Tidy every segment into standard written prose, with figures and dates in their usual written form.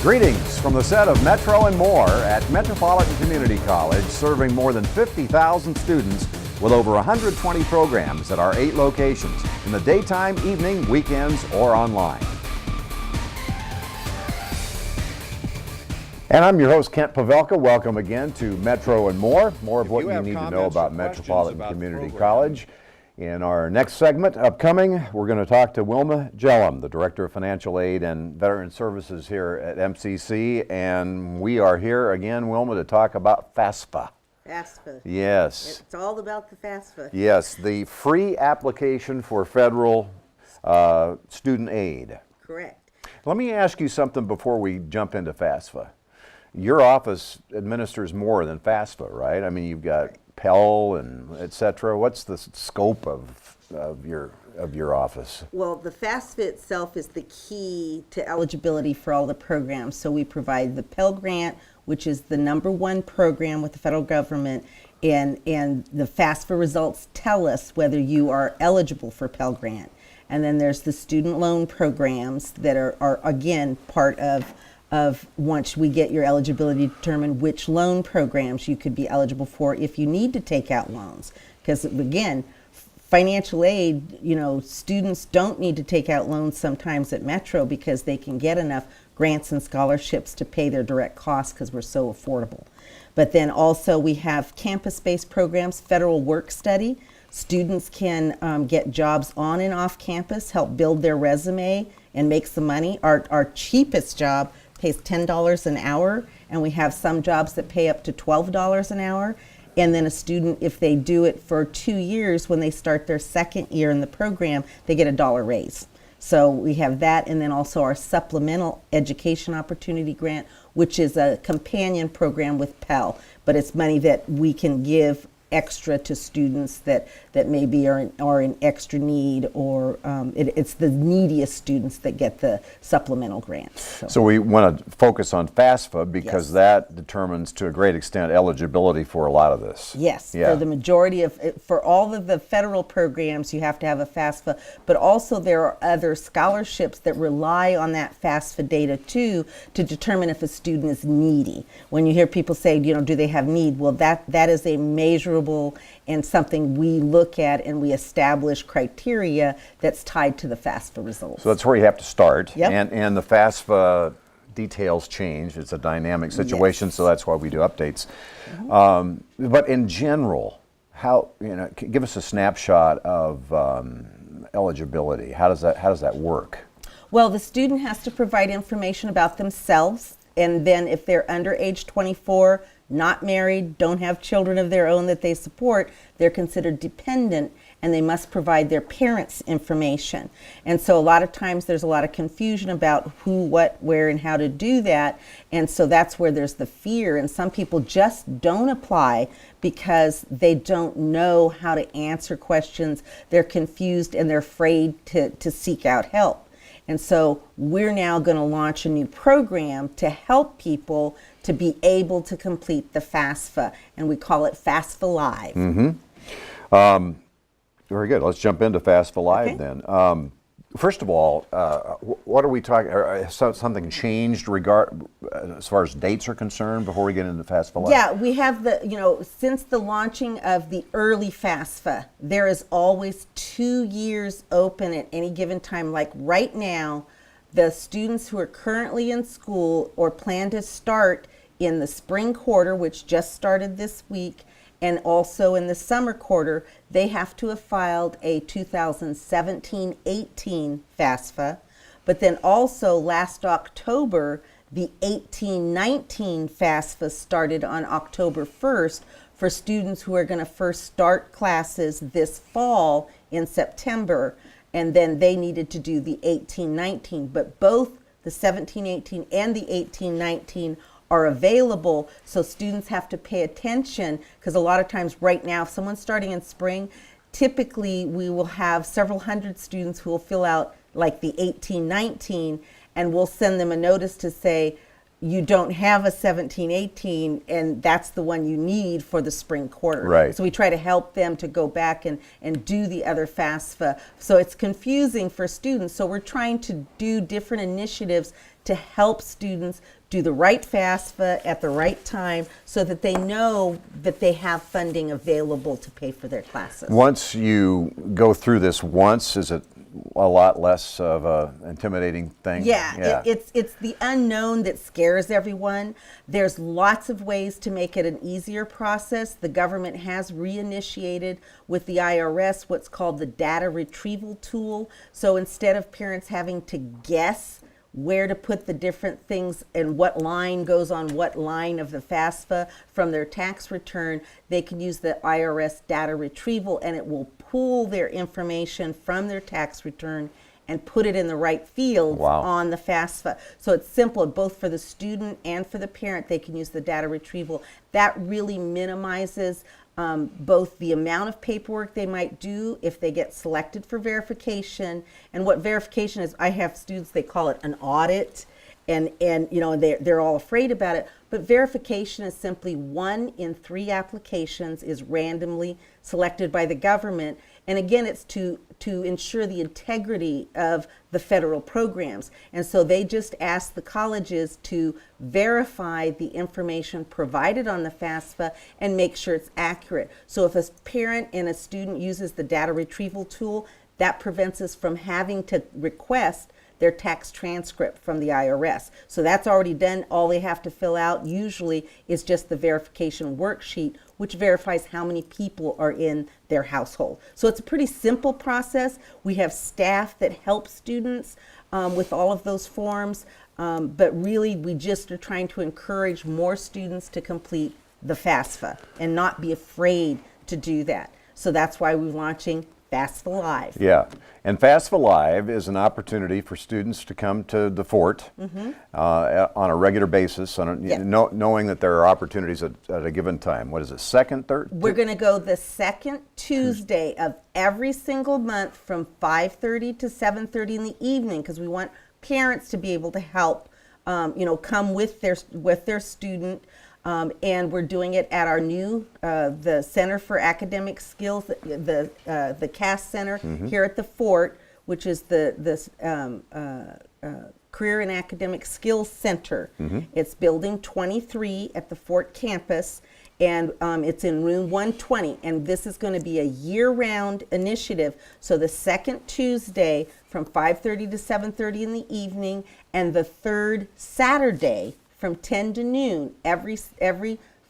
Greetings from the set of Metro and More at Metropolitan Community College, serving more than 50,000 students with over 120 programs at our 8 locations in the daytime, evening, weekends, or online. And I'm your host, Kent Pavelka. Welcome again to Metro and More. More of what you need to know about Metropolitan Community College. In our next segment upcoming, we're going to talk to Wilma Jellum, the Director of Financial Aid and Veteran Services here at MCC. And we are here again, Wilma, to talk about FAFSA. FAFSA. Yes. It's all about the FAFSA. Yes, the free application for federal student aid. Correct. Let me ask you something before we jump into FAFSA. Your office administers more than FAFSA, right? I mean, you've got Pell and et cetera. What's the scope of your office? Well, the FAFSA itself is the key to eligibility for all the programs. So we provide the Pell Grant, which is the #1 program with the federal government, and the FAFSA results tell us whether you are eligible for Pell Grant. And then there's the student loan programs that are again part of once we get your eligibility to determine which loan programs you could be eligible for if you need to take out loans. Because again, financial aid, students don't need to take out loans sometimes at Metro because they can get enough grants and scholarships to pay their direct costs because we're so affordable. But then also we have campus-based programs, federal work study. Students can get jobs on and off campus, help build their resume and make some money. Our cheapest job pays $10 an hour, and we have some jobs that pay up to $12 an hour. And then a student, if they do it for 2 years, when they start their second year in the program, they get a $1 raise. So we have that, and then also our supplemental education opportunity grant, which is a companion program with Pell, but it's money that we can give extra to students that maybe are in extra need, or it's the neediest students that get the supplemental grants. So we want to focus on FAFSA because yes, that determines to a great extent eligibility for a lot of this. Yes, yeah. For the majority for all of the federal programs you have to have a FAFSA, but also there are other scholarships that rely on that FAFSA data too to determine if a student is needy. When you hear people say, do they have need? Well, that is a measurable and something we look at, and we establish criteria that's tied to the FAFSA results. So that's where you have to start. Yep. And the FAFSA details change. It's a dynamic situation, yes, so that's why we do updates. Mm-hmm. But in general, give us a snapshot of eligibility. How does that work? Well, the student has to provide information about themselves, and then if they're under age 24, not married, don't have children of their own that they support, they're considered dependent, and they must provide their parents' information. And so a lot of times there's a lot of confusion about who, what, where, and how to do that. And so that's where there's the fear. And some people just don't apply because they don't know how to answer questions. They're confused and they're afraid to seek out help. And so we're now going to launch a new program to help people to be able to complete the FAFSA, and we call it FAFSA Live. Mm-hmm. Very good. Let's jump into FAFSA Live then. First of all, what are we talking? Has something changed as far as dates are concerned before we get into FAFSA Live? Yeah, we have since the launching of the early FAFSA, there is always 2 years open at any given time. Like right now, the students who are currently in school or plan to start in the spring quarter, which just started this week, and also in the summer quarter, they have to have filed a 2017-18 FAFSA. But then also last October, the 18-19 FAFSA started on October 1st for students who are going to first start classes this fall in September, and then they needed to do the 18-19. But both the 17-18 and the 18-19 are available, so students have to pay attention, because a lot of times right now, if someone's starting in spring, typically we will have several hundred students who will fill out like the 18-19, and we'll send them a notice to say, you don't have a 17-18, and that's the one you need for the spring quarter. Right. So we try to help them to go back and do the other FAFSA. So it's confusing for students. So we're trying to do different initiatives to help students do the right FAFSA at the right time so that they know that they have funding available to pay for their classes. Once you go through this once, is it a lot less of a intimidating thing? Yeah. It's the unknown that scares everyone. There's lots of ways to make it an easier process. The government has reinitiated with the IRS what's called the data retrieval tool. So instead of parents having to guess where to put the different things and what line goes on what line of the FAFSA from their tax return, they can use the IRS data retrieval, and it will pull their information from their tax return and put it in the right fields on the FAFSA. So it's simple, both for the student and for the parent. They can use the data retrieval. That really minimizes both the amount of paperwork they might do if they get selected for verification. And what verification is, I have students, they call it an audit, and you know, they're all afraid about it. But verification is simply 1 in 3 applications is randomly selected by the government. And again, it's to ensure the integrity of the federal programs. And so they just ask the colleges to verify the information provided on the FAFSA and make sure it's accurate. So if a parent and a student uses the data retrieval tool, that prevents us from having to request their tax transcript from the IRS. So that's already done. All they have to fill out usually is just the verification worksheet, which verifies how many people are in their household. So it's a pretty simple process. We have staff that help students with all of those forms, but really we just are trying to encourage more students to complete the FAFSA and not be afraid to do that. So that's why we're launching FAFSA Live. Yeah, and FAFSA Live is an opportunity for students to come to the fort on a regular basis, knowing that there are opportunities at a given time. What is it, second, third? We're going to go the second Tuesday of every single month from 5:30 to 7:30 in the evening, because we want parents to be able to help, come with their student. And we're doing it at our new, the Center for Academic Skills, the CAS Center here at the Fort, which is the Career and Academic Skills Center. It's building 23 at the Fort campus, and it's in room 120. And this is going to be a year-round initiative. So the second Tuesday from 5:30 to 7:30 in the evening, and the third Saturday from 10 to noon, every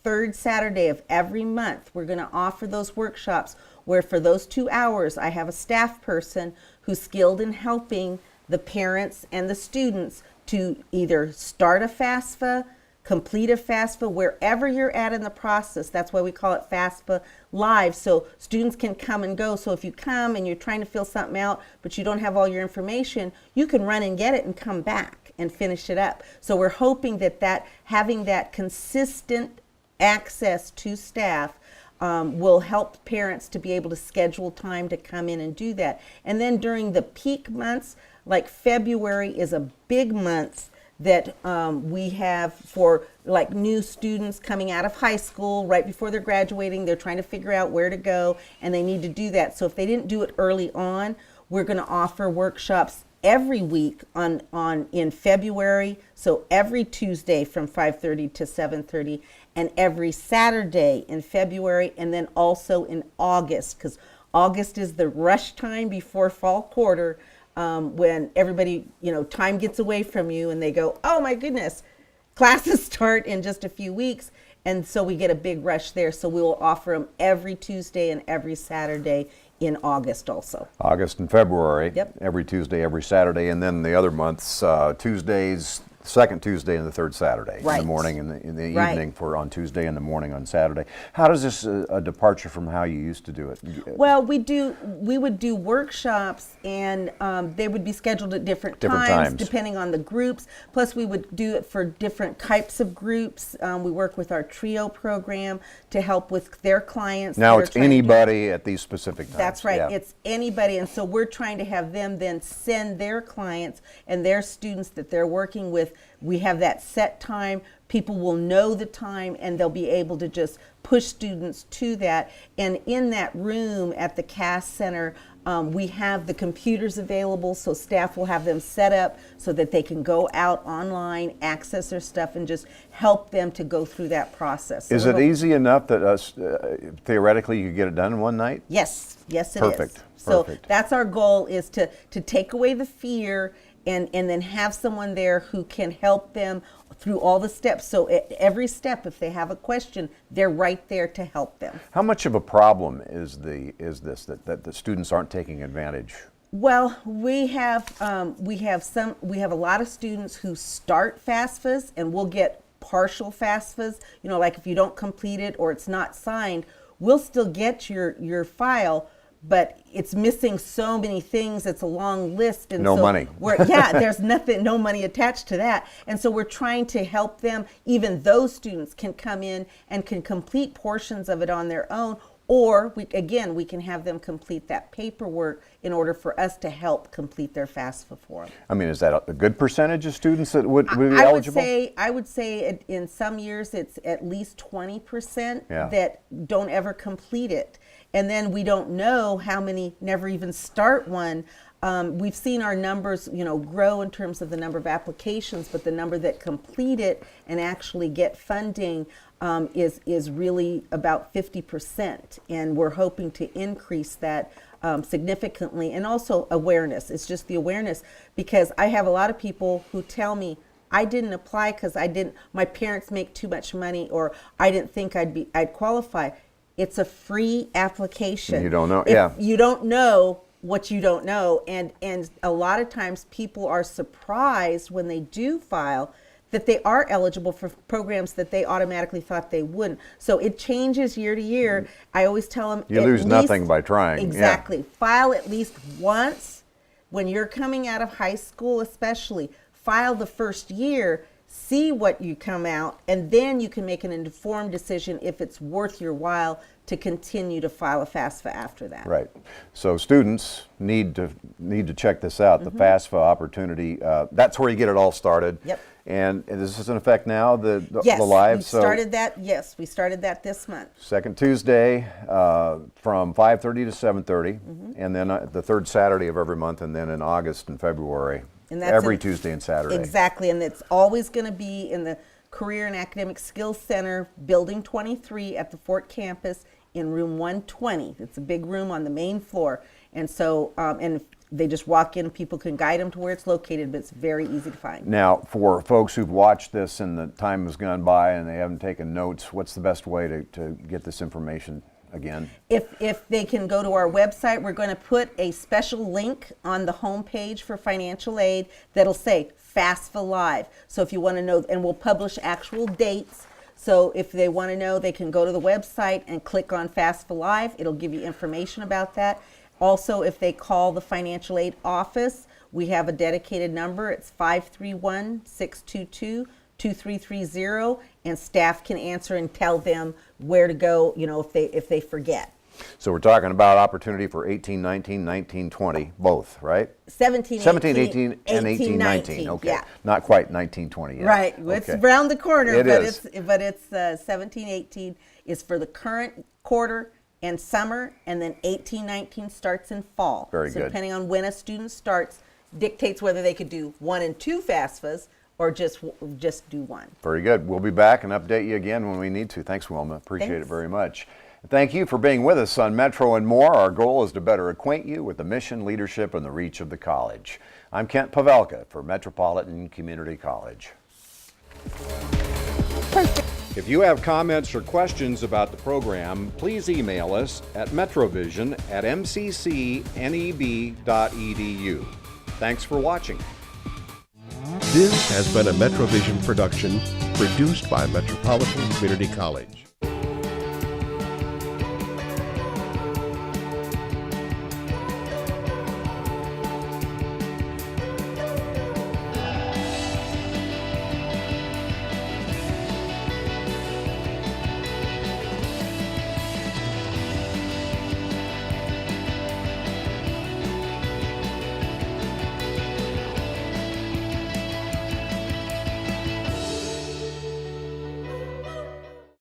third Saturday of every month, we're going to offer those workshops where for those 2 hours, I have a staff person who's skilled in helping the parents and the students to either start a FAFSA, complete a FAFSA, wherever you're at in the process. That's why we call it FAFSA Live, so students can come and go. So if you come and you're trying to fill something out, but you don't have all your information, you can run and get it and come back and finish it up. So we're hoping that having that consistent access to staff will help parents to be able to schedule time to come in and do that. And then during the peak months, like February is a big month that we have for like new students coming out of high school right before they're graduating. They're trying to figure out where to go, and they need to do that. So if they didn't do it early on, we're going to offer workshops every week in February. So every Tuesday from 5:30 to 7:30, and every Saturday in February, and then also in August, because August is the rush time before fall quarter. When everybody, time gets away from you and they go, oh my goodness, classes start in just a few weeks. And so we get a big rush there. So we will offer them every Tuesday and every Saturday in August also. August and February. Yep. Every Tuesday, every Saturday. And then the other months, Tuesdays, second Tuesday and the third Saturday. Right. In the morning and in the Right. evening on Tuesday and the morning on Saturday. How does this a departure from how you used to do it? Well, we would do workshops, and they would be scheduled at different times depending on the groups. Plus we would do it for different types of groups. We work with our TRIO program to help with their clients. Now it's anybody at these specific times. That's right. Yeah. It's anybody. And so we're trying to have them then send their clients and their students that they're working with we have that set time. People will know the time and they'll be able to just push students to that. And in that room at the CAS Center, we have the computers available, so staff will have them set up so that they can go out online, access their stuff, and just help them to go through that process. Is it easy enough that theoretically you could get it done in one night? Yes, yes it Perfect. is. So Perfect. that's our goal, is to take away the fear and then have someone there who can help them through all the steps. So at every step, if they have a question, they're right there to help them. How much of a problem is this that the students aren't taking advantage? Well, we have a lot of students who start FAFSAs and we'll get partial FAFSAs. You know, like if you don't complete it or it's not signed, we'll still get your file, but it's missing so many things. It's a long list, and no money. There's no money attached to that. And so we're trying to help them. Even those students can come in and can complete portions of it on their own, or we can have them complete that paperwork in order for us to help complete their FAFSA for them. I mean, is that a good percentage of students that would be eligible? I would say in some years it's at least 20% Yeah. that don't ever complete it. And then we don't know how many never even start one. We've seen our numbers, grow in terms of the number of applications, but the number that complete it and actually get funding is really about 50%. And we're hoping to increase that significantly. And also awareness. It's just the awareness, because I have a lot of people who tell me, I didn't apply because my parents make too much money, or I didn't think I'd qualify. It's a free application. You don't know, You don't know what you don't know, and a lot of times people are surprised when they do file that they are eligible for programs that they automatically thought they wouldn't. So it changes year to year. I always tell them, you lose nothing by trying. Exactly. File at least once when you're coming out of high school, especially. File the first year. See what you come out, and then you can make an informed decision if it's worth your while to continue to file a FAFSA after that. Right. So students need to check this out, the FAFSA opportunity. That's where you get it all started. Yep. And this is in effect now, the Yes, live. we started that. Yes, we started that this month. Second Tuesday from 5:30 to 7:30, and then the third Saturday of every month, and then in August and February. And that's every Tuesday and Saturday. Exactly, and it's always going to be in the Career and Academic Skills Center, Building 23 at the Fort Campus in room 120. It's a big room on the main floor. And so, and they just walk in, people can guide them to where it's located, but it's very easy to find. Now, for folks who've watched this and the time has gone by and they haven't taken notes, what's the best way to get this information again? If they can go to our website, we're going to put a special link on the homepage for financial aid that'll say FAFSA Live. So if you want to know, and we'll publish actual dates. So if they want to know, they can go to the website and click on FAFSA Live. It'll give you information about that. Also, if they call the financial aid office, we have a dedicated number. It's 531-622-2330, and staff can answer and tell them where to go, if they forget. So we're talking about opportunity for 18, 19, 19, 20, both, right? 17, 18, and 18, 19. Okay, yeah. Not quite 19, 20 yet. Right, it's around the corner, It but is. it's 17, 18 is for the current quarter and summer, and then 18, 19 starts in fall. Very so good. Depending on when a student starts, dictates whether they could do 1 and 2 FAFSAs or just do one. Very good. We'll be back and update you again when we need to. Thanks, Wilma. Appreciate it Thanks. very much. Thank you for being with us on Metro and More. Our goal is to better acquaint you with the mission, leadership, and the reach of the college. I'm Kent Pavelka for Metropolitan Community College. If you have comments or questions about the program, please email us at metrovision@mccneb.edu. Thanks for watching. This has been a MetroVision production produced by Metropolitan Community College.